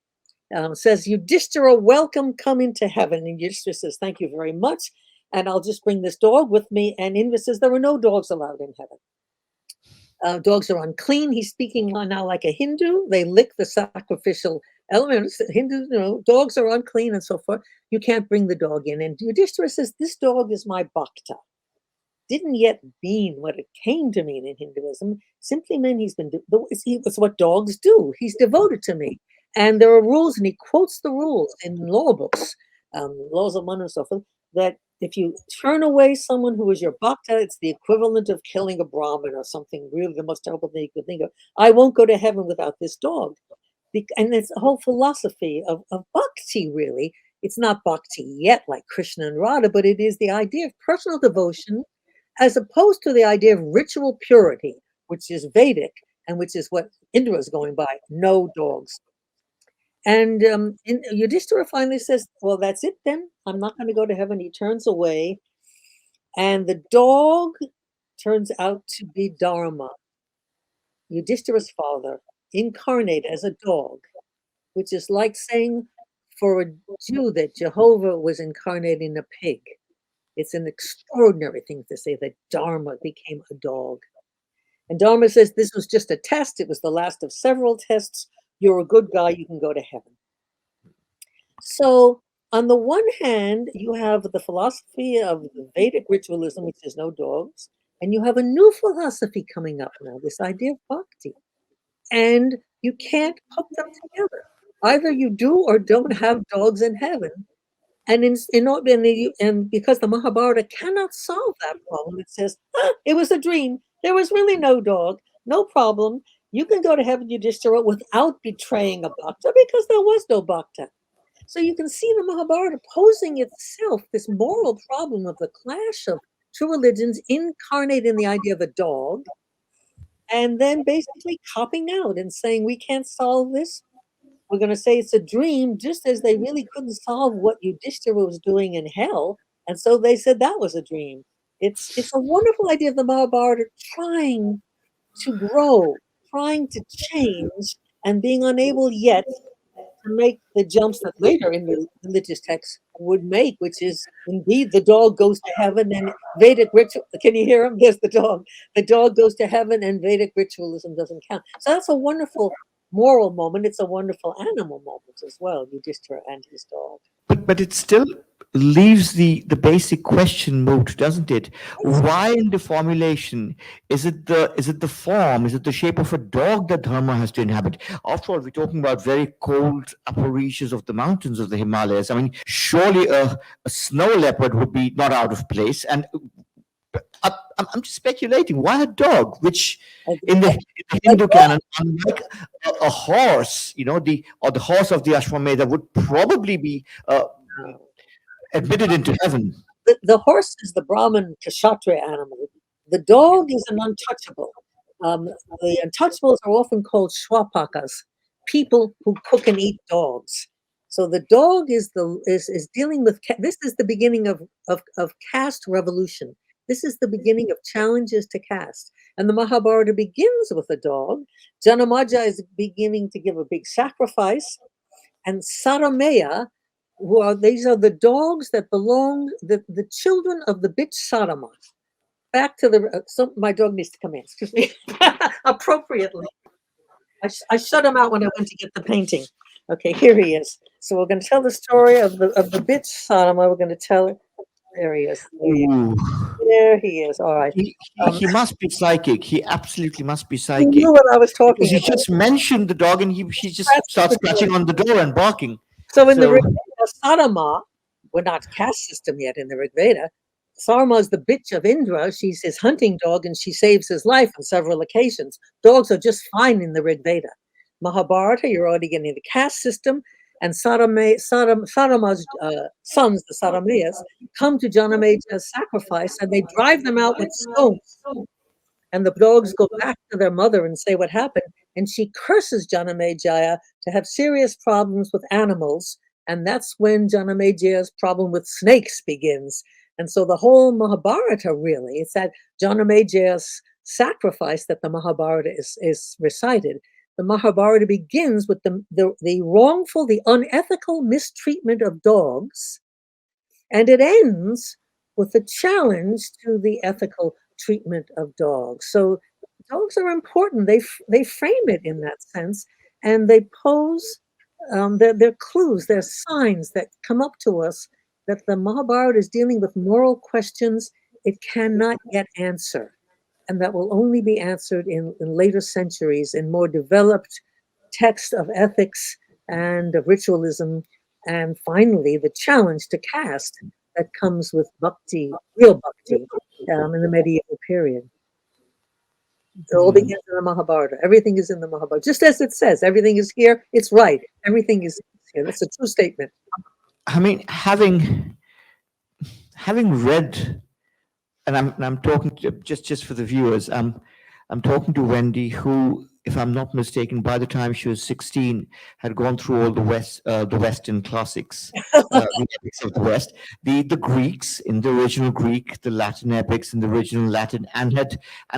says, Yudhishthira, welcome, come into heaven. And Yudhishthira says, thank you very much. And I'll just bring this dog with me. And Indra says, there are no dogs allowed in heaven. Dogs are unclean. He's speaking now like a Hindu. They lick the sacrificial elements. Hindus, dogs are unclean and so forth. You can't bring the dog in. And Yudhishthira says, this dog is my bhakta. Didn't yet mean what it came to mean in Hinduism. Simply meant it's what dogs do. He's devoted to me. And there are rules, and he quotes the rules in law books, laws of Manu and so forth, that if you turn away someone who is your bhakta, it's the equivalent of killing a Brahmin or something, really the most terrible thing you could think of. I won't go to heaven without this dog. And it's a whole philosophy of bhakti, really. It's not bhakti yet like Krishna and Radha, but it is the idea of personal devotion as opposed to the idea of ritual purity, which is Vedic and which is what Indra is going by, no dogs. And Yudhishthira finally says, well, that's it then. I'm not going to go to heaven. He turns away. And the dog turns out to be Dharma. Yudhishthira's father, incarnate as a dog, which is like saying for a Jew that Jehovah was incarnate in a pig. It's an extraordinary thing to say that Dharma became a dog. And Dharma says this was just a test. It was the last of several tests. You're a good guy. You can go to heaven. So, on the one hand, you have the philosophy of the Vedic ritualism, which is no dogs, and you have a new philosophy coming up now, this idea of bhakti. And you can't put them together. Either you do or don't have dogs in heaven. And and because the Mahabharata cannot solve that problem, it says, it was a dream. There was really no dog, no problem. You can go to heaven, Yudhishthira, without betraying a bhakta because there was no bhakta. So you can see the Mahabharata posing itself this moral problem of the clash of two religions incarnate in the idea of a dog, and then basically copping out and saying, we can't solve this. We're going to say it's a dream, just as they really couldn't solve what Yudhishthira was doing in hell. And so they said that was a dream. It's a wonderful idea of the Mahabharata trying to grow, trying to change, and being unable yet to make the jumps that later in the religious texts would make, which is indeed the dog goes to heaven and Vedic ritual. Can you hear him? There's the dog. The dog goes to heaven and Vedic ritualism doesn't count. So that's a wonderful moral moment. It's a wonderful animal moment as well, Yudhishthira and his dog. But it still leaves the basic question moot, doesn't it? Why in the formulation is it the form? Is it the shape of a dog that Dharma has to inhabit? After all, we're talking about very cold upper reaches of the mountains of the Himalayas. I mean, surely a snow leopard would be not out of place. And I'm just speculating. Why a dog? Which in the Hindu canon, unlike a horse, the horse of the Ashwamedha would probably be admitted into heaven. The horse is the Brahmin Kshatriya animal. The dog is an untouchable. The untouchables are often called shwapakas, people who cook and eat dogs. So the dog is dealing with this is the beginning of caste revolution. This is the beginning of challenges to caste. And the Mahabharata begins with a dog. Janamaja is beginning to give a big sacrifice. And Sarameya, these are the dogs that belong, the children of the bitch Sarama. Back to my dog needs to come in, excuse me, appropriately. I shut him out when I went to get the painting. Okay, here he is. So we're going to tell the story of the bitch Sarama. We're going to tell it. There he is. There he is. All right. He must be psychic. He absolutely must be He psychic. knew what I was talking Because he about. just mentioned the dog and he just starts scratching on the door and barking. So in the Rig Veda, Sarama, we're not caste system yet in the Rig Veda. Sarma is the bitch of Indra. She's his hunting dog and she saves his life on several occasions. Dogs are just fine in the Rig Veda. Mahabharata, you're already getting the caste system. And Sarama's sons, the Saramayas, come to Janameja's sacrifice and they drive them out with stones. And the dogs go back to their mother and say what happened. And she curses Janamejaya to have serious problems with animals. And that's when Janamejaya's problem with snakes begins. And so the whole Mahabharata really, it's at Janamejaya's sacrifice that the Mahabharata is recited. The Mahabharata begins with the wrongful, the unethical mistreatment of dogs, and it ends with the challenge to the ethical treatment of dogs. So dogs are important. They frame it in that sense, and they pose they're clues, they're signs that come up to us that the Mahabharata is dealing with moral questions it cannot yet answer, and that will only be answered in later centuries in more developed texts of ethics and of ritualism, and finally the challenge to caste that comes with bhakti, real bhakti, in the medieval period. It all begins in the Mahabharata. Everything is in the Mahabharata. Just as it says, everything is here, it's right. Everything is here. That's a true statement. I mean, having read, and I'm talking to, just for the viewers, I'm talking to Wendy, who if I'm not mistaken, by the time she was 16, had gone through all the Western classics, the epics of the West, the Greeks in the original Greek, the Latin epics in the original Latin, and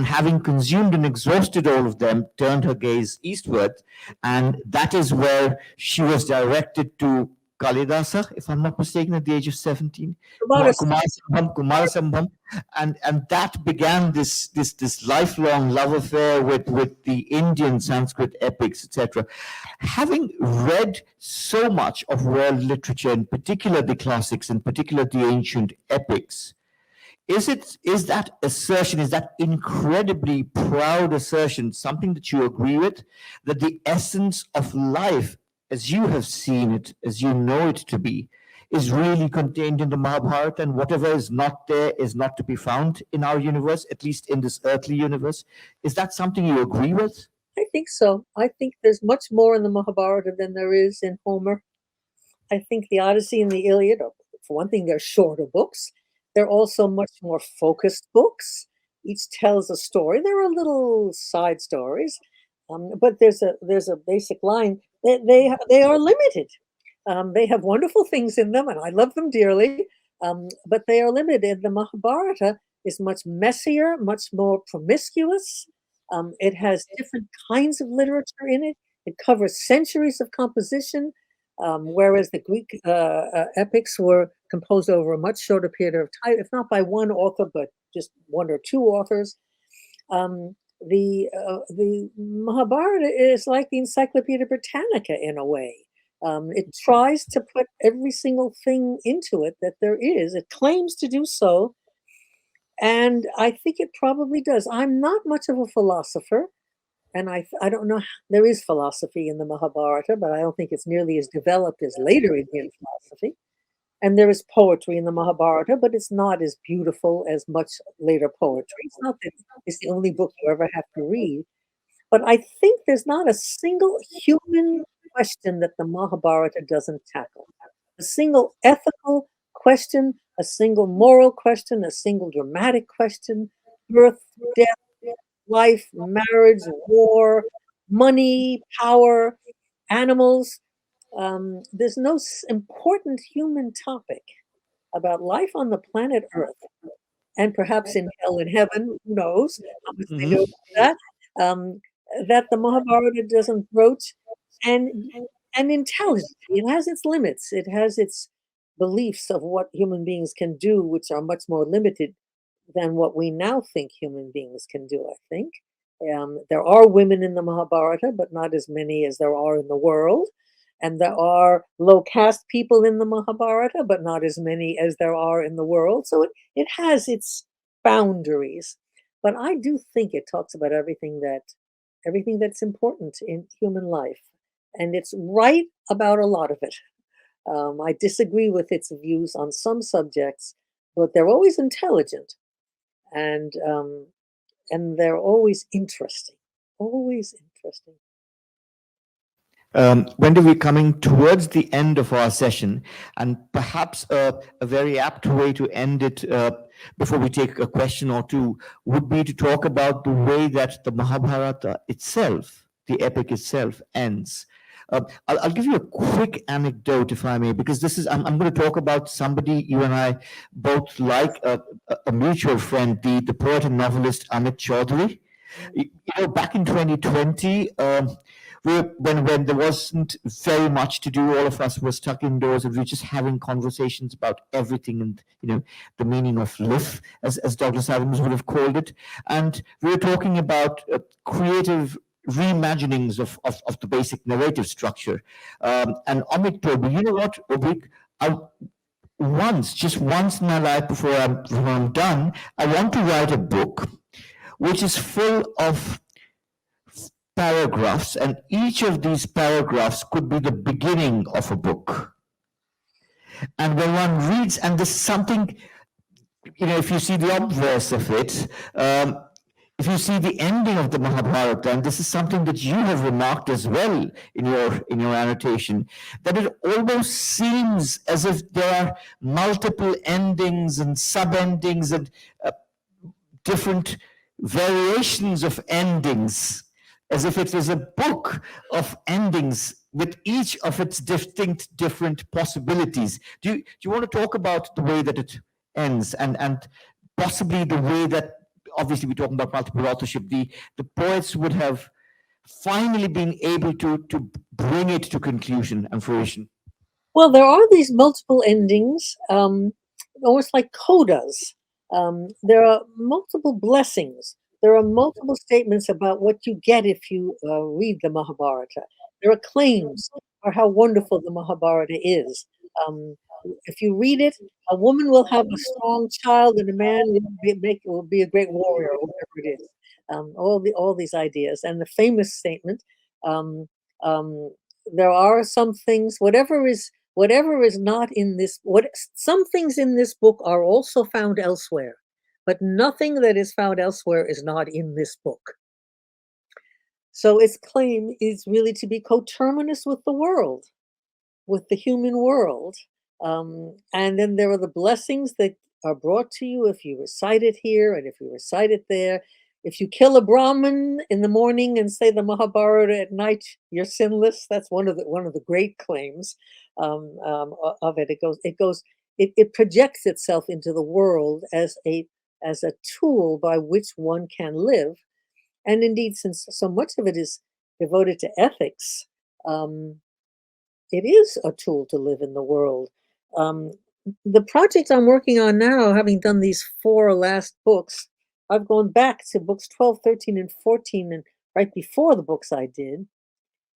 having consumed and exhausted all of them, turned her gaze eastward, and that is where she was directed to Kalidasa, if I'm not mistaken, at the age of 17. Kumarasambham, and that began this lifelong love affair with the Indian Sanskrit epics, etc. Having read so much of world literature, in particular the classics, in particular the ancient epics, is that assertion, is that incredibly proud assertion something that you agree with, that the essence of life, as you have seen it, as you know it to be, is really contained in the Mahabharata, and whatever is not there is not to be found in our universe, at least in this earthly universe? Is that something you agree with? I think so. I think there's much more in the Mahabharata than there is in Homer. I think the Odyssey and the Iliad, for one thing, they're shorter books. They're also much more focused books. Each tells a story. There are little side stories, but there's a basic line. They are limited. They have wonderful things in them, and I love them dearly. But they are limited. The Mahabharata is much messier, much more promiscuous. It has different kinds of literature in it. It covers centuries of composition, whereas the Greek epics were composed over a much shorter period of time, if not by one author, but just one or two authors. The Mahabharata is like the Encyclopedia Britannica in a way. It tries to put every single thing into it that there is. It claims to do so, and I think it probably does. I'm not much of a philosopher, and I don't know. There is philosophy in the Mahabharata, but I don't think it's nearly as developed as later Indian philosophy. And there is poetry in the Mahabharata, but it's not as beautiful as much later poetry. It's not that it's the only book you ever have to read. But I think there's not a single human question that the Mahabharata doesn't tackle. A single ethical question, a single moral question, a single dramatic question, birth, death, life, marriage, war, money, power, animals. There's no important human topic about life on the planet Earth, and perhaps in hell and heaven, who knows how much they know about that, that the Mahabharata doesn't broach, and intelligence. It has its limits. It has its beliefs of what human beings can do, which are much more limited than what we now think human beings can do, I think. There are women in the Mahabharata, but not as many as there are in the world. And there are low caste people in the Mahabharata, but not as many as there are in the world. So it has its boundaries. But I do think it talks about everything that's important in human life. And it's right about a lot of it. I disagree with its views on some subjects, but they're always intelligent, and they're always interesting. Always interesting. Wendy, we're coming towards the end of our session, and perhaps a very apt way to end it before we take a question or two would be to talk about the way that the Mahabharata itself, the epic itself, ends. I'll give you a quick anecdote, if I may, because I'm going to talk about somebody you and I both like, a mutual friend, the poet and novelist Avik Chanda. Back in 2020, when there wasn't very much to do, all of us were stuck indoors and we were just having conversations about everything and, the meaning of life, as Douglas Adams would have called it. And we were talking about creative reimaginings of the basic narrative structure. And Amit told me, you know what, Avik, just once in my life before I'm done, I want to write a book which is full of paragraphs, and each of these paragraphs could be the beginning of a book. And when one reads, and there's something, if you see the obverse of it, if you see the ending of the Mahabharata, and this is something that you have remarked as well in your annotation, that it almost seems as if there are multiple endings and sub-endings and different variations of endings as if it is a book of endings with each of its distinct, different possibilities. Do you want to talk about the way that it ends, and possibly the way that, obviously we're talking about multiple authorship, the poets would have finally been able to bring it to conclusion and fruition? Well, there are these multiple endings, almost like codas. There are multiple blessings. There are multiple statements about what you get if you read the Mahabharata. There are claims for how wonderful the Mahabharata is. Um, if you read it, a woman will have a strong child, and a man will be a great warrior, or whatever it is. All these ideas, and the famous statement. Um, um, there are some things, whatever is not in this, what some things in this book are also found elsewhere, but nothing that is found elsewhere is not in this book. So its claim is really to be coterminous with the world, with the human world. And then there are the blessings that are brought to you if you recite it here and if you recite it there. If you kill a Brahmin in the morning and say the Mahabharata at night, you're sinless. That's one of the great claims of it. It projects itself into the world as a tool by which one can live. And indeed, since so much of it is devoted to ethics, um, it is a tool to live in the world. Um, the project I'm working on now, having done these four last books, I've gone back to books 12, 13, and 14, and right before the books I did,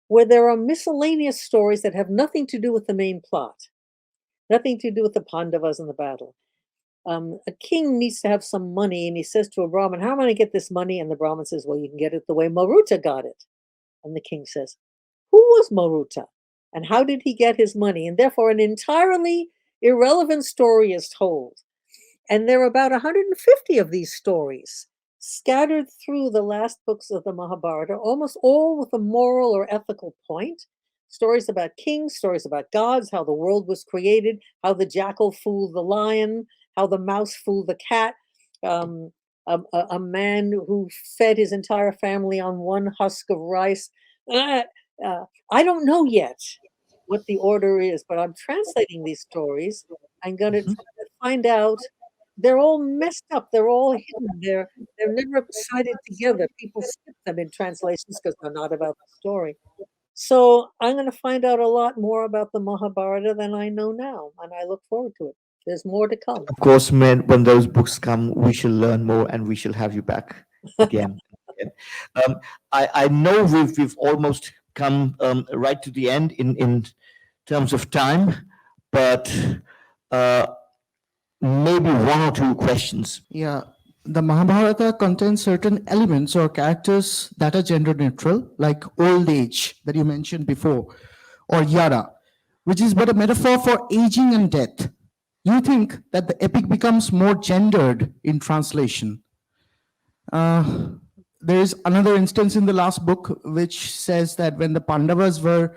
where there are miscellaneous stories that have nothing to do with the main plot, nothing to do with the Pandavas and the battle. A king needs to have some money, and he says to a Brahmin, "How am I going to get this money?" And the Brahmin says, "Well, you can get it the way Maruta got it." And the king says, "Who was Maruta? And how did he get his money?" And therefore, an entirely irrelevant story is told. And there are about 150 of these stories scattered through the last books of the Mahabharata, almost all with a moral or ethical point. Stories about kings, stories about gods, how the world was created, how the jackal fooled the lion, how the mouse fooled the cat. Um, a man who fed his entire family on one husk of rice. Uh, I don't know yet what the order is, but I'm translating these stories. I'm going to try to find out. They're all messed up. They're all hidden. They're never cited together. People skip them in translations because they're not about the story. So I'm going to find out a lot more about the Mahabharata than I know now, and I look forward to it. There's more to come. Of course, man, when those books come, we shall learn more and we shall have you back again. Again. I know we've almost come right to the end in terms of time, but uh, maybe one or two questions. Yeah, the Mahabharata contains certain elements or characters that are gender neutral, like old age that you mentioned before, or yara, which is but a metaphor for aging and death. You think that the epic becomes more gendered in translation. Uh, there is another instance in the last book which says that when the Pandavas were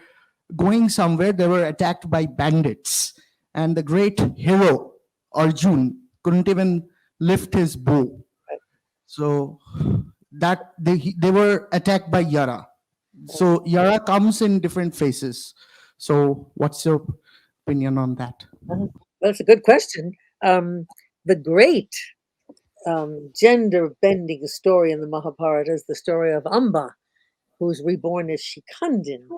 going somewhere, they were attacked by bandits, and the great hero Arjun couldn't even lift his bow. So that they were attacked by Yara. So Yara comes in different phases. So what's your opinion on that? That's a good question. The great gender bending story in the Mahabharata is the story of Amba, who's reborn as Shikandin.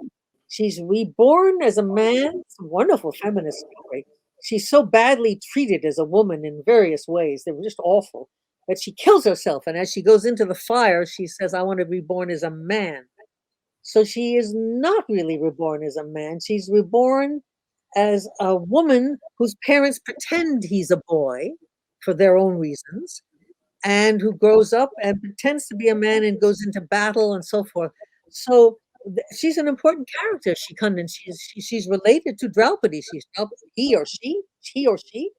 She's reborn as a man. It's a wonderful feminist story. She's so badly treated as a woman in various ways. They were just awful. But she kills herself. And as she goes into the fire, she says, "I want to be born as a man." So she is not really reborn as a man. She's reborn as a woman whose parents pretend he's a boy for their own reasons, and who grows up and pretends to be a man and goes into battle and so forth. So she's an important character. She's related to Draupadi. He or she.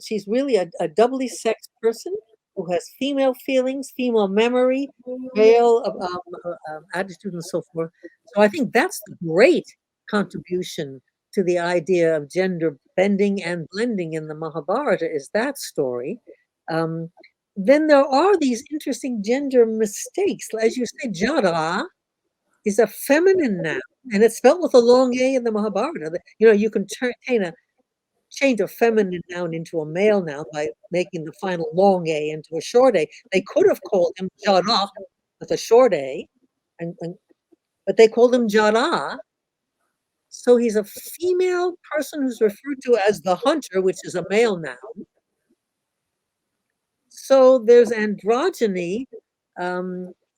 She's really a doubly sexed person who has female feelings, female memory, male attitude, and so forth. So I think that's the great contribution to the idea of gender bending and blending in the Mahabharata is that story. Um, then there are these interesting gender mistakes. As you say, Jara is a feminine noun, and it's spelled with a long A in the Mahabharata. You can change a feminine noun into a male noun by making the final long A into a short A. They could have called him Jara with a short A, but they called him Jara. So he's a female person who's referred to as the hunter, which is a male noun. So there's androgyny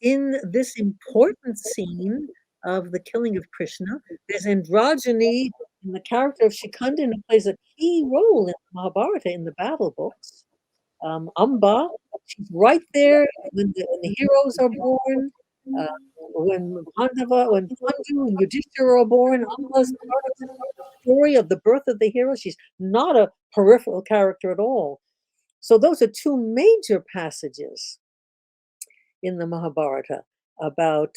in this important scene of the killing of Krishna. There's androgyny in the character of Shikandan, who plays a key role in Mahabharata in the battle books. Amba, she's right there when the heroes are born. Uh, when when Pandu and Yudhishthira are born, Amba's part of the story of the birth of the hero. She's not a peripheral character at all. So those are two major passages in the Mahabharata about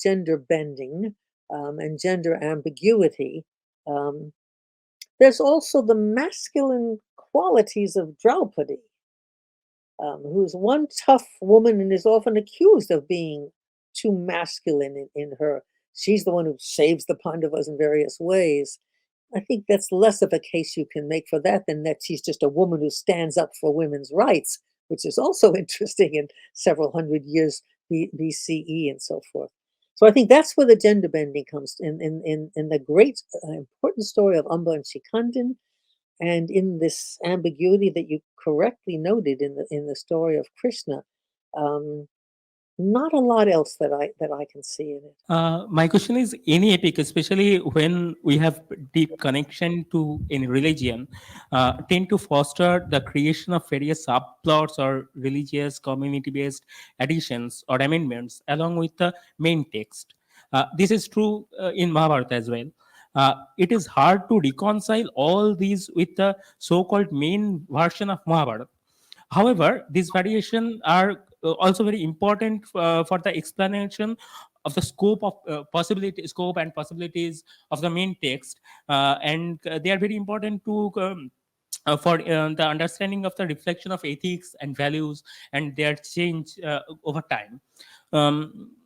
gender bending and gender ambiguity. Um, there's also the masculine qualities of Draupadi, who's one tough woman and is often accused of being too masculine in her. She's the one who saves the Pandavas in various ways. I think that's less of a case you can make for that than that she's just a woman who stands up for women's rights, which is also interesting in several hundred years BCE and so forth. So I think that's where the gender bending comes in the great important story of Amba and Shikandan, and in this ambiguity that you correctly noted in the story of Krishna. Um, Not a lot else that I can see in it. My question is, any epic, especially when we have deep connection to any religion, tend to foster the creation of various subplots or religious community-based additions or amendments along with the main text. This is true in Mahabharata as well. It is hard to reconcile all these with the so-called main version of Mahabharata. However, these variations are also very important for the explanation of the scope and possibilities of the main text, and they are very important to for the understanding of the reflection of ethics and values and their change over time.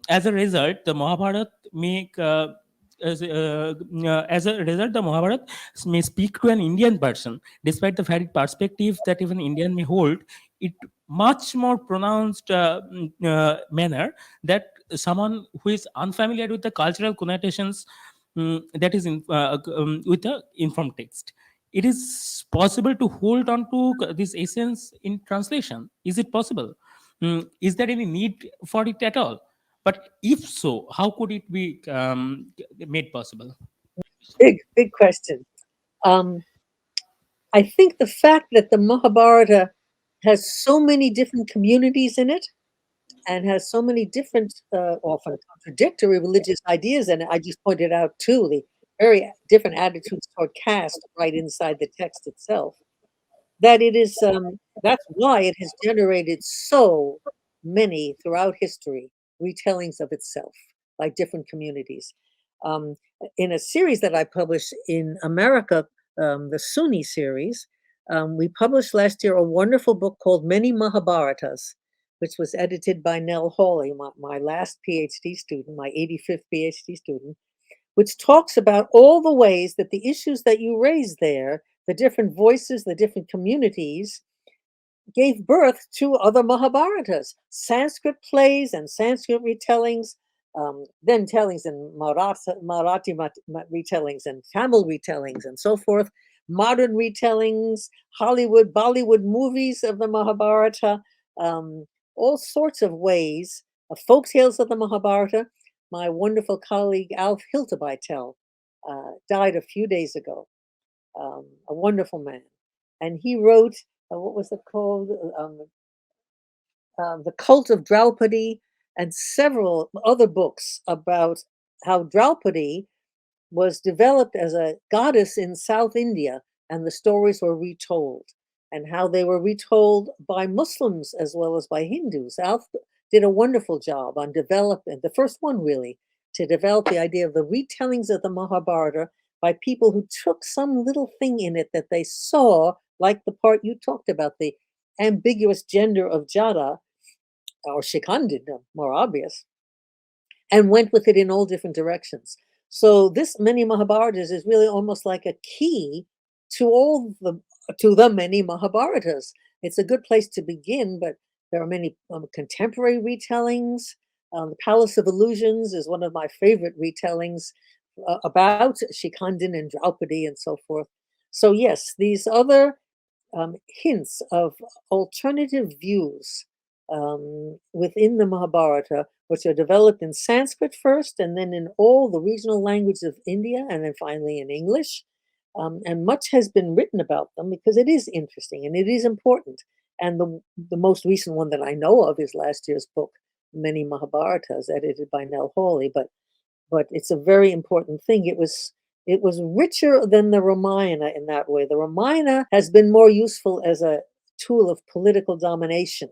As a result, the Mahabharata make as a result, the Mahabharata may speak to an Indian person, despite the varied perspective that even Indian may hold. It much more pronounced manner that someone who is unfamiliar with the cultural connotations that is with the informed text. It is possible to hold on to this essence in translation. Is it possible? Is there any need for it at all? But if so, how could it be made possible? Big question. Um, I think the fact that the Mahabharata has so many different communities in it and has so many different, often contradictory religious ideas in it. I just pointed out too the very different attitudes toward caste right inside the text itself. That it is, that's why it has generated so many throughout history retellings of itself by different communities. Um, in a series that I published in America, the Sunni series, we published last year a wonderful book called Many Mahabharatas, which was edited by Nell Hawley, my last PhD student, my 85th PhD student, which talks about all the ways that the issues that you raised there, the different voices, the different communities, gave birth to other Mahabharatas, Sanskrit plays and Sanskrit retellings, then tellings and Marathi retellings and Tamil retellings and so forth, modern retellings, Hollywood, Bollywood movies of the Mahabharata, all sorts of ways, folk tales of the Mahabharata. My wonderful colleague Alf Hiltebeitel died a few days ago, a wonderful man. And he wrote, what was it called? The Cult of Draupadi, and several other books about how Draupadi was developed as a goddess in South India, and the stories were retold, and how they were retold by Muslims as well as by Hindus. Alf did a wonderful job on developing, the first one really, to develop the idea of the retellings of the Mahabharata by people who took some little thing in it that they saw, like the part you talked about, the ambiguous gender of Jada or Shikandin, more obvious, and went with it in all different directions. So this many Mahabharatas is really almost like a key to the many Mahabharatas. It's a good place to begin, but there are many contemporary retellings. The Palace of Illusions is one of my favorite retellings about Shikandin and Draupadi and so forth. So yes, these other hints of alternative views within the Mahabharata, which are developed in Sanskrit first, and then in all the regional languages of India, and then finally in English. And much has been written about them because it is interesting and it is important. And the most recent one that I know of is last year's book, Many Mahabharatas, edited by Nell Hawley. But it's a very important thing. It was richer than the Ramayana in that way. The Ramayana has been more useful as a tool of political domination.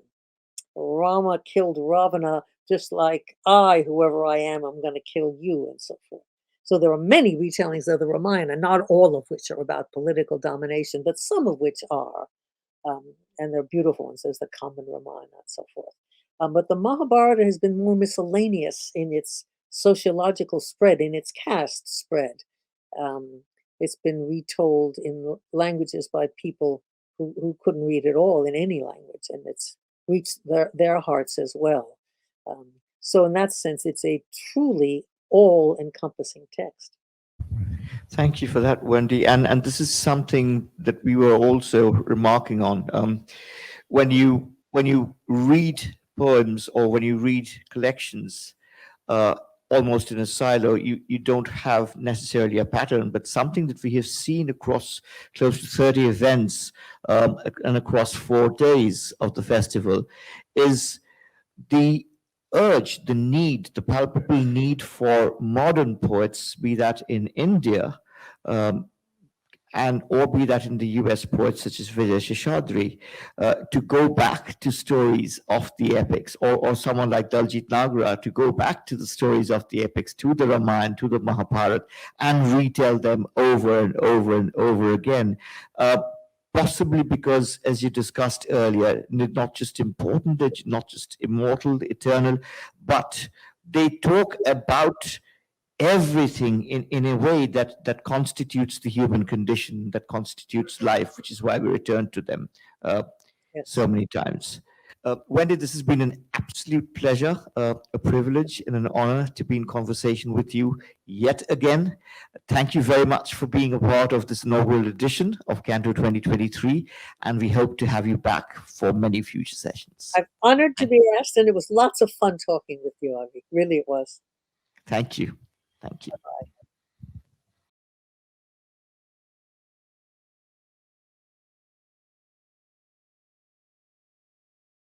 Rama killed Ravana just like whoever I am, I'm going to kill you, and so forth. So there are many retellings of the Ramayana, not all of which are about political domination, but some of which are. And they're beautiful ones. There's the common Ramayana and so forth. But the Mahabharata has been more miscellaneous in its sociological spread, in its caste spread. It's been retold in languages by people who couldn't read at all in any language, and it's reached their hearts as well. So in that sense, it's a truly all-encompassing text. Thank you for that, Wendy. And this is something that we were also remarking on. When you read poems or when you read collections, uh, almost in a silo, you don't have necessarily a pattern, but something that we have seen across close to 30 events and across 4 days of the festival is the urge, the need, the palpable need for modern poets, be that in India, um, and or be that in the US poets such as Vijay Seshadri, to go back to stories of the epics, or someone like Daljit Nagara to go back to the stories of the epics, to the Ramayana, to the Mahabharata, and retell them over and over and over again. Possibly because, as you discussed earlier, they're not just important, they're not just immortal, eternal, but they talk about everything in a way that constitutes the human condition, that constitutes life, which is why we return to them so Yes. many times. Wendy, this has been an absolute pleasure, a privilege, and an honor to be in conversation with you yet again. Thank you very much for being a part of this inaugural edition of Canto 2023, and we hope to have you back for many future sessions. I'm honored to be asked, and it was lots of fun talking with you, Avik. Really, it was. Thank you. Thank you. Bye.